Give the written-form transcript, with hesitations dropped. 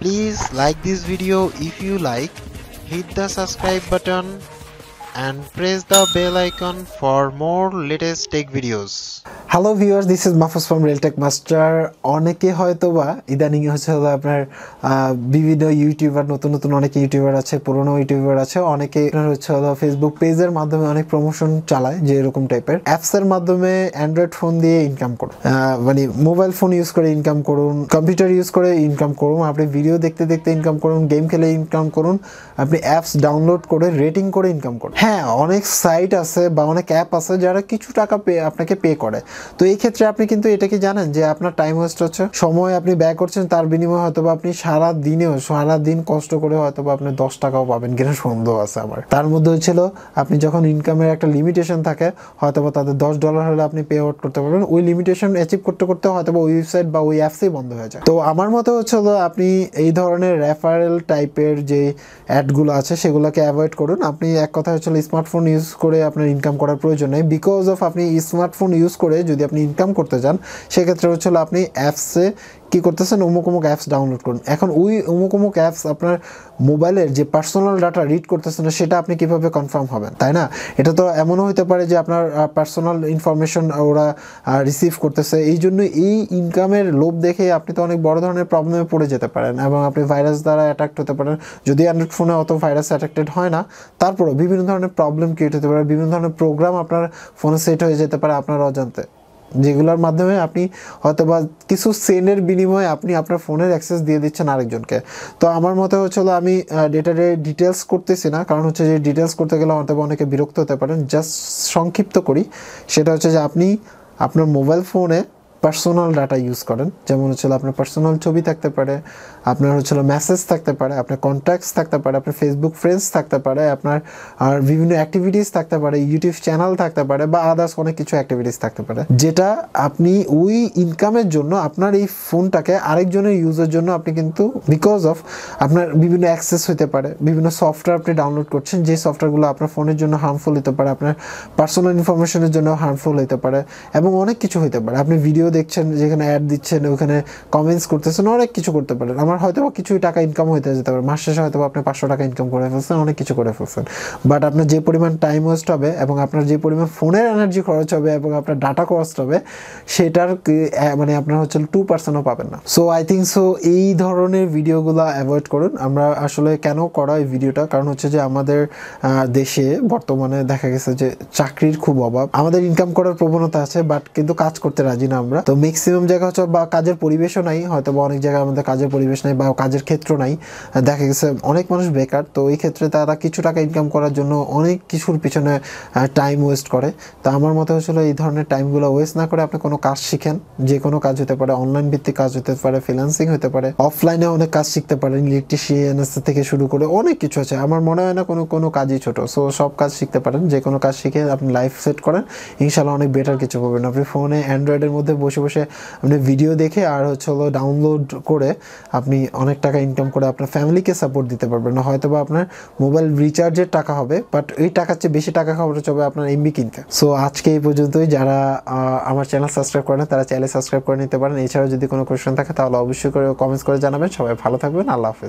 Please like this video if you like, hit the subscribe button and press the bell icon for more latest tech videos. Hello viewers, this is Mahafuj from RealTech Master. অনেকে হয়তোবা ইদানিং হলো আপনার বিভিন্ন YouTuber নতুন অনেক YouTuber আছে, পুরনো ইউটিউবার আছে, অনেকে হলো ফেসবুক পেজের মাধ্যমে অনেক প্রমোশন চালায়, যে এরকম টাইপের অ্যাপসের মাধ্যমে অ্যান্ড্রয়েড ফোন দিয়ে ইনকাম করুন, মানে মোবাইল ফোন ইউজ করে ইনকাম করুন, কম্পিউটার ইউজ করে ইনকাম করুন, আপনি ভিডিও দেখতে দেখতে ইনকাম করুন, গেম খেলে ইনকাম করুন, আপনি অ্যাপস ডাউনলোড করে রেটিং করে ইনকাম করুন। হ্যাঁ, অনেক সাইট আছে বা অনেক অ্যাপ আছে যারা কিছু টাকা আপনাকে পে করে। তো এই ক্ষেত্রে আপনি কিন্তু এটা কি জানেন যে আপনার টাইম ওয়েস্ট হচ্ছে, সময় আপনি ব্যয় করছেন, তার বিনিময়ে হয়তো বা আপনি সারাদিন কষ্ট করে হয়তো বা আপনি 10 টাকাও পাবেন কিনা সন্দেহ আছে আমার। তার মধ্যে হচ্ছিল আপনি যখন ইনকামের একটা লিমিটেশন থাকে, হয়তো বা তাদের $10 হলে আপনি পে আউট করতে পারবেন, ওই লিমিটেশন অ্যাচিভ করতে করতে হয়তো বা ওই ওয়েবসাইট বা ওই অ্যাপসই বন্ধ হয়ে যায়। তো আমার মতে হচ্ছিল আপনি এই ধরনের রেফারেল টাইপের যে অ্যাডগুলো আছে সেগুলোকে অ্যাভয়েড করুন। আপনি এক কথা হচ্ছিল স্মার্টফোন ইউজ করে আপনার ইনকাম করার প্রয়োজন নেই, বিকজ অফ আপনি স্মার্টফোন ইউজ করে যদি আপনি ইনকাম করতে চান সেক্ষেত্রে হচ্ছিল আপনি অ্যাপসে কি করতেছেন, অমুক অ্যাপস ডাউনলোড করুন। এখন ওই অমুক অ্যাপস আপনার মোবাইলের যে পার্সোনাল ডাটা রিড করতেছে না, সেটা আপনি কিভাবে কনফার্ম হবেন, তাই না? এটা তো এমনও হতে পারে যে আপনার পার্সোনাল ইনফরমেশন ওরা রিসিভ করতেছে। এই জন্য এই ইনকামের লোভ দেখে আপনি তো অনেক বড় ধরনের প্রবলেমে পড়ে যেতে পারেন এবং আপনি ভাইরাস দ্বারা অ্যাটাক্ট হতে পারেন। যদি অ্যান্ড্রয়েড ফোনে অত ভাইরাস অ্যাটাক্টেড হয় না, তারপরেও বিভিন্ন ধরনের প্রবলেম ক্রিয়েট হতে পারে, বিভিন্ন ধরনের প্রোগ্রাম আপনার ফোনে সেট হয়ে যেতে পারে আপনার অজান্তে, যেগুলোর মাধ্যমে আপনি হয়তো বা কিছু সেন্ডের বিনিময়ে আপনি আপনার ফোনের অ্যাক্সেস দিয়ে দিচ্ছেন আরেকজনকে। তো আমার মতে হচ্ছিল আমি ডেটারে ডিটেলস করতেছি না, কারণ হচ্ছে যে ডিটেলস করতে গেলে হয়তো বা অনেকে বিরক্ত হতে পারেন। জাস্ট সংক্ষিপ্ত করি, সেটা হচ্ছে যে আপনি আপনার মোবাইল ফোনে পার্সোনাল ডাটা ইউজ করেন, যেমন হচ্ছিল আপনার পার্সোনাল ছবি থাকতে পারে, আপনার হচ্ছিল মেসেজ থাকতে পারে, আপনার কন্ট্যাক্টস থাকতে পারে, আপনার ফেসবুক ফ্রেন্ডস থাকতে পারে, আপনার আর বিভিন্ন অ্যাক্টিভিটিস থাকতে পারে, ইউটিউব চ্যানেল থাকতে পারে বা আদার্স অনেক কিছু অ্যাক্টিভিটিস থাকতে পারে, যেটা আপনি ওই ইনকামের জন্য আপনার এই ফোনটাকে আরেকজনের ইউজের জন্য আপনি কিন্তু বিকজ অফ আপনার বিভিন্ন অ্যাক্সেস হতে পারে, বিভিন্ন সফটওয়্যার আপনি ডাউনলোড করছেন, যে সফটওয়্যারগুলো আপনার ফোনের জন্য হার্মফুল হতে পারে, আপনার পার্সোনাল ইনফরমেশনের জন্য হার্মফুল হতে পারে এবং অনেক কিছু হতে পারে। আপনি ভিডিও দেখছেন, যেখানে অ্যাড দিচ্ছেন, ওখানে কমেন্টস করতেছেন, অনেক কিছু করতে পারেন। আমার হয়তো বা কিছুই টাকা ইনকাম হইতে যেতে পারে, মাস শেষে হয়তো আপনি 500 টাকা ইনকাম করে ফেলছেন, অনেক কিছু করে ফেলছেন, বাট আপনার যে পরিমাণ টাইম ওয়েস্ট হবে এবং আপনার যে পরিমাণ ফোনের এনার্জি খরচ হবে এবং আপনার ডাটা কস্ট হবে, সেটার মানে আপনার হচ্ছে 2%ও পাবেন না। সো আই থিঙ্ক সো এই ধরনের ভিডিওগুলো অ্যাভয়েড করুন। আমরা আসলে কেন করা এই ভিডিওটা, কারণ হচ্ছে যে আমাদের দেশে বর্তমানে দেখা গেছে যে চাকরির খুব অভাব, আমাদের ইনকাম করার প্রবণতা আছে বাট কিন্তু কাজ করতে রাজি না আমরা। তো ম্যাক্সিমাম জায়গা হচ্ছে বা কাজের পরিবেশও নাই, হয়তো বা অনেক জায়গায় আমাদের কাজের পরিবেশ নাই বা কাজের ক্ষেত্র নাই, দেখা গেছে অনেক মানুষ বেকার। তো এই ক্ষেত্রে তারা কিছু টাকা ইনকাম করার জন্য অনেক কিছুর পিছনে টাইম ওয়েস্ট করে। তো আমার মতে হচ্ছিল এই ধরনের টাইমগুলো ওয়েস্ট না করে আপনি কোনো কাজ শিখেন, যে কোনো কাজ হতে পারে, অনলাইন ভিত্তিক কাজ হতে পারে, ফ্রিল্যান্সিং হতে পারে, অফলাইনে অনেক কাজ শিখতে পারেন, ইলেকট্রিশিয়ান থেকে শুরু করে অনেক কিছু আছে। আমার মনে হয় না কোনো কাজই ছোট। সো সব কাজ শিখতে পারেন, যে কোনো কাজ শিখে আপনি লাইফ সেট করেন, ইনশাল্লাহ অনেক বেটার কিছু পাবেন। আপনি ফোনে অ্যান্ড্রয়েডের মধ্যে বসে বসে আপনি ভিডিও দেখে আর হচ্ছে ডাউনলোড করে আপনি অনেক টাকা ইনকাম করে আপনার ফ্যামিলিকে সাপোর্ট দিতে পারবেন না। হয়তো বা আপনার মোবাইল রিচার্জের টাকা হবে, বাট এই টাকার চেয়ে বেশি টাকা খরচ হবে আপনার এমবি কিনতে। সো আজকে এই পর্যন্তই। যারা আমার চ্যানেল সাবস্ক্রাইব করেন তারা চ্যানেল সাবস্ক্রাইব করে নিতে পারেন। এছাড়াও যদি কোনো কোয়েশ্চেন থাকে তাহলে অবশ্যই করে কমেন্টস করে জানাবেন। সবাই ভালো থাকবেন। আল্লাহ হাফেজ।